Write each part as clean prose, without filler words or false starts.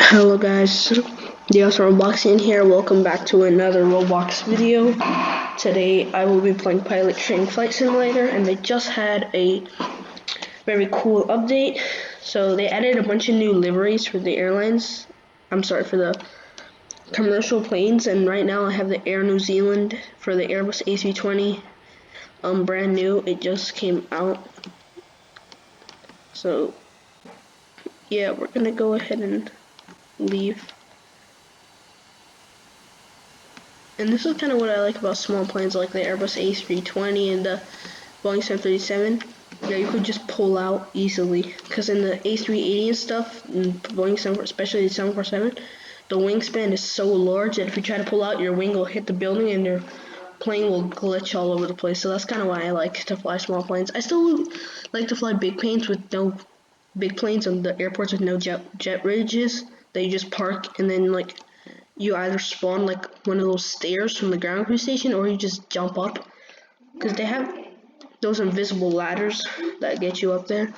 Hello guys, DS Roblox in here. Welcome back to another Roblox video. Today I will be playing Pilot Training Flight Simulator, and they just had a very cool update. So they added a bunch of new liveries for the airlines. For the commercial planes, and right now I have the Air New Zealand for the Airbus A320. Brand new. It just came out. So yeah, we're gonna go ahead and leave. And this is kind of what I like about small planes like the Airbus A320 and the Boeing 737. Yeah, you could just pull out easily. Because in the A380 and stuff, and Boeing 7, especially the 747, the wingspan is so large that if you try to pull out, your wing will hit the building and your plane will glitch all over the place. So that's kind of why I like to fly small planes. I still like to fly big planes with no big planes on the airports with no jet bridges that you just park and then you either spawn like one of those stairs from the ground crew station or you just jump up because they have those invisible ladders that get you up there.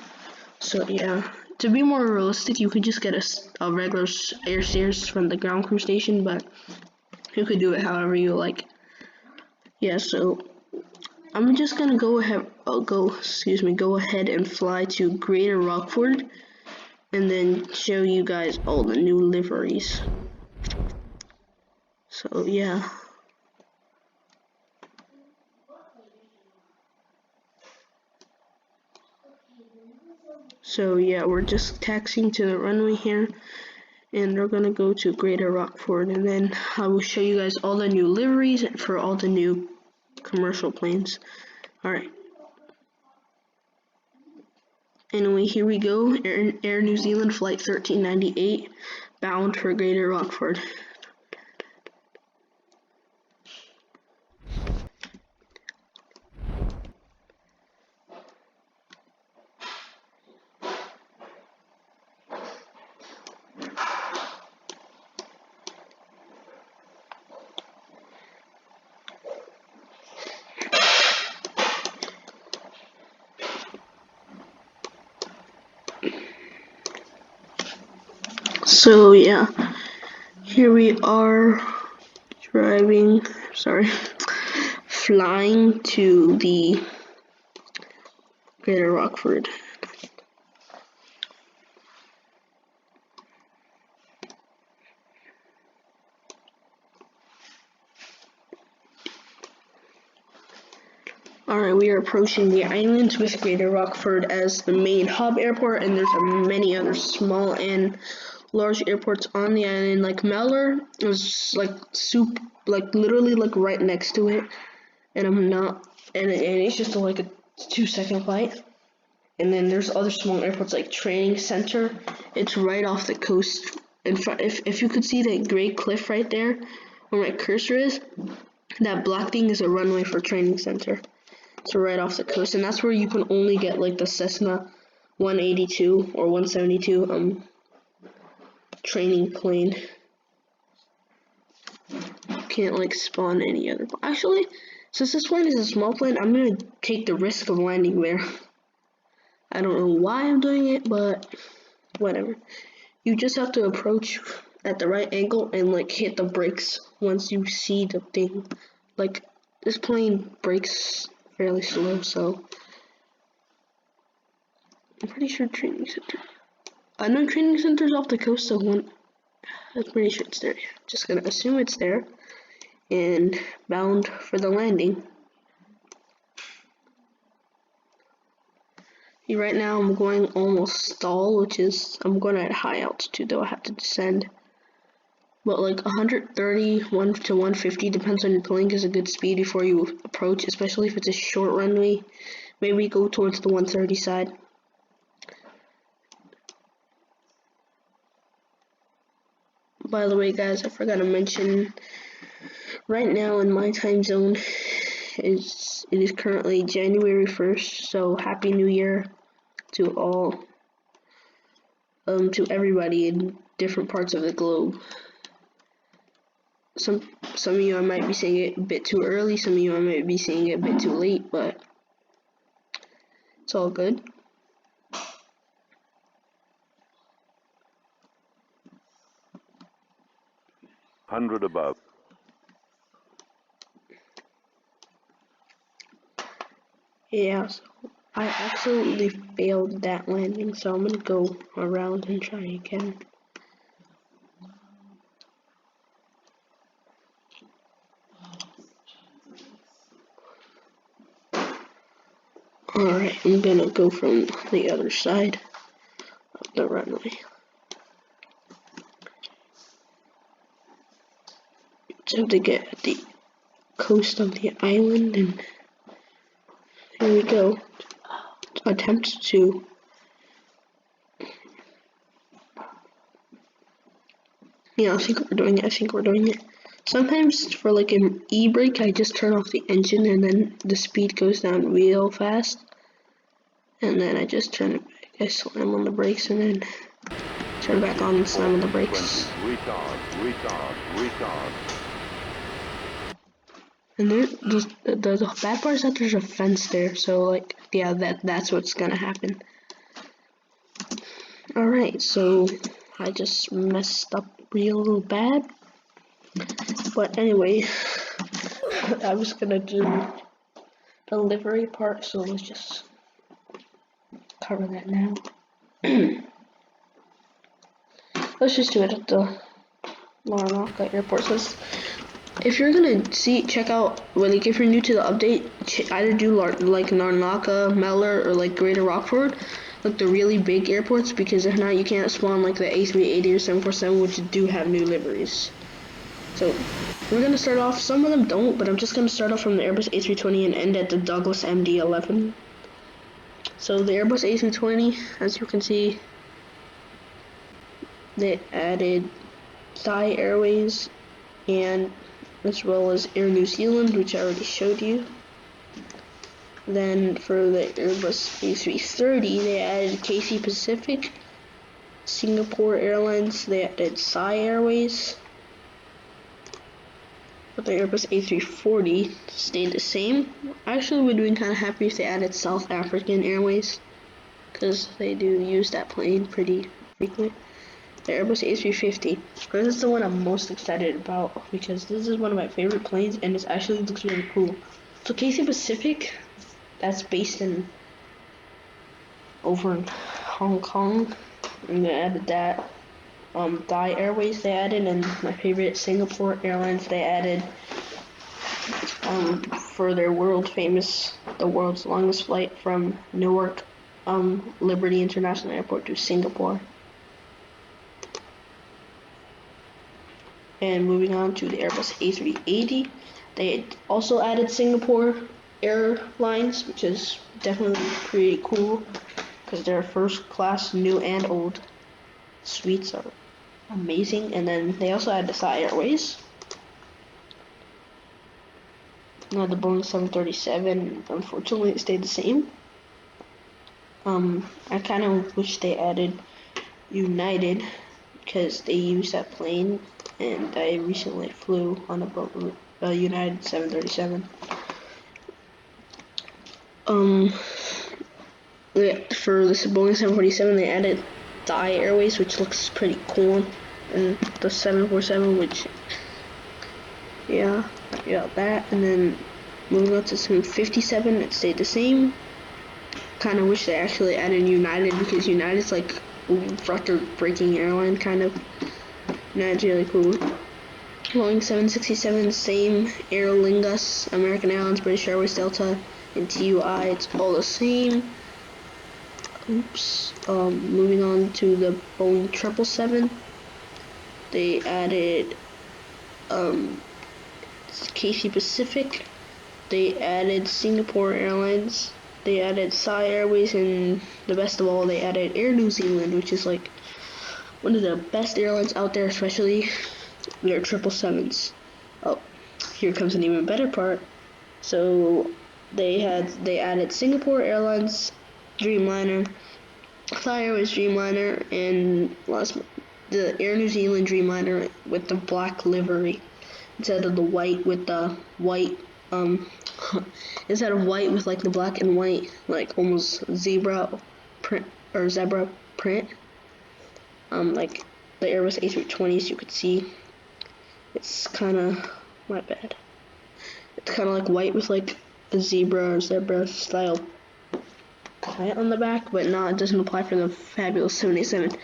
So yeah, to be more realistic, you could just get a regular air stairs from the ground crew station, but you could do it however you like. Yeah, so I'm just gonna go ahead and fly to Greater Rockford and then show you guys all the new liveries. So yeah. So yeah, we're just taxiing to the runway here, and we're gonna go to Greater Rockford, and then I will show you guys all the new liveries for all the new commercial planes. Alright. Anyway, here we go. Air New Zealand Flight 1398, bound for Greater Rockford. So yeah, here we are flying to the Greater Rockford. Alright, we are approaching the islands with Greater Rockford as the main hub airport, and there's many other small and large airports on the island. Like Mellor is literally right next to it, and it's just like a 2-second flight. And then there's other small airports like Training Center. It's right off the coast. In front, if you could see that gray cliff right there, where my cursor is, that black thing is a runway for Training Center. So right off the coast, and that's where you can only get like the Cessna 182 or 172 training plane. You can't like spawn any other. Actually, since this plane is a small plane, I'm gonna take the risk of landing there. I don't know why I'm doing it, but whatever. You just have to approach at the right angle and like hit the brakes once you see the thing. Like this plane brakes fairly slow, so I'm pretty sure Training Center. I know Training Center's off the coast, so I'm pretty sure it's there. Just gonna assume it's there and bound for the landing. Right now I'm going almost stall, which is I'm going at high altitude though. I have to descend. But like 131 to 150 depends on your plane is a good speed before you approach, especially if it's a short runway. Maybe go towards the 130 side. By the way, guys, I forgot to mention, right now in my time zone, it is currently January 1st, so Happy New Year to all, to everybody in different parts of the globe. Some of you I might be saying it a bit too early, some of you I might be saying it a bit too late, but it's all good. 100 above. Yeah, so I absolutely failed that landing, so I'm gonna go around and try again. Alright, I'm gonna go from the other side of the runway. So to get at the coast of the island, and here we go. Attempt to. Yeah, I think we're doing it. Sometimes for like an e-brake, I just turn off the engine and then the speed goes down real fast. And then I just turn it back. I slam on the brakes and then turn it back on and slam on the brakes. 20. Retard. And the bad part is that there's a fence there, so like yeah, that's what's gonna happen. Alright, so I just messed up real bad. But anyway, I was gonna do the livery part, so let's just cover that now. Let's just do it at the Larnaca airport. So if you're gonna check out, like if you're new to the update, either do like Larnaca, Meller, or like Greater Rockford, like the really big airports, because if not, you can't spawn like the A380 or 747, which do have new liveries. So we're gonna start off. Some of them don't, but I'm just gonna start off from the Airbus A320 and end at the Douglas MD-11. So the Airbus A320, as you can see, they added Thai Airways and as well as Air New Zealand, which I already showed you. Then for the Airbus A330, they added KC Pacific, Singapore Airlines, they added Thai Airways. But the Airbus A340 stayed the same. I actually would have been kind of happy if they added South African Airways, because they do use that plane pretty frequently. The Airbus A350. This is the one I'm most excited about because this is one of my favorite planes and it actually looks really cool. So KC Pacific, that's based over in Hong Kong, and they added that. Thai Airways they added, and my favorite Singapore Airlines they added for their world famous, the world's longest flight from Newark Liberty International Airport to Singapore. And moving on to the Airbus A380, they also added Singapore Airlines, which is definitely pretty cool because their first class, new and old suites are amazing. And then they also added Thai Airways. Now the Boeing 737, unfortunately, it stayed the same. I kind of wish they added United because they use that plane, and I recently flew on a United 737. For this Boeing 747, they added Thai Airways, which looks pretty cool, and the 747, which yeah, that, and then moving on to 757, it stayed the same. Kind of wish they actually added United because United's like record-breaking airline, kind of. United's really cool. Boeing 767, same. Aer Lingus, American Airlines, British Airways, Delta, and TUI, it's all the same. Oops. Moving on to the Boeing 777, they added KC Pacific, they added Singapore Airlines, they added Thai Airways, and the best of all, they added Air New Zealand, which is like one of the best airlines out there, especially their 777s. Oh, here comes an even better part. So they added Singapore Airlines Dreamliner, Thai Airways Dreamliner, and the Air New Zealand Dreamliner with the black livery instead of the white with the white instead of white with like the black and white, like almost zebra print. Like the Airbus A320s you could see. It's kind of, my bad. It's kind of like white with like a zebra style plant on the back, but no, it doesn't apply for the Fabulous 77.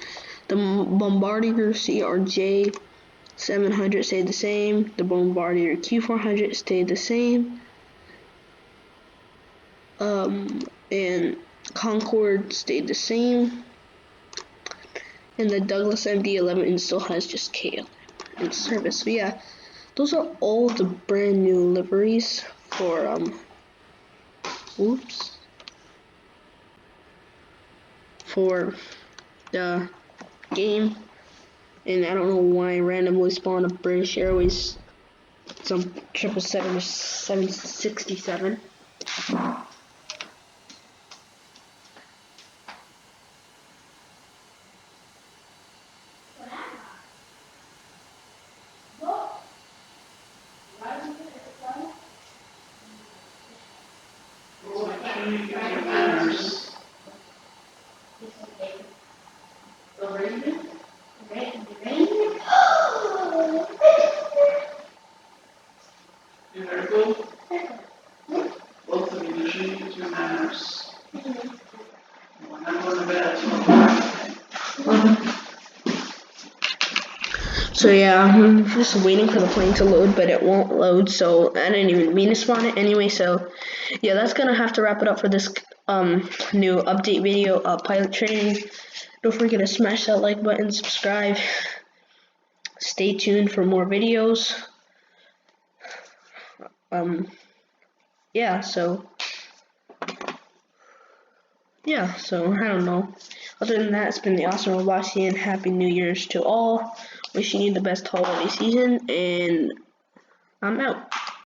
The Bombardier CRJ 700 stayed the same. The Bombardier Q400 stayed the same. And Concorde stayed the same. And the Douglas MD-11 still has just KL in service. So yeah, those are all the brand new liveries for for the game. And I don't know why I randomly spawned a British Airways some 777 or 767. So yeah, I'm just waiting for the plane to load, but it won't load, so I didn't even mean to spawn it anyway. So yeah, that's gonna have to wrap it up for this new update video, pilot training. Don't forget to smash that like button, subscribe. Stay tuned for more videos. Yeah, so I don't know. Other than that, it's been the awesome Robloxian. Happy New Year's to all. Wishing you the best holiday season, and I'm out.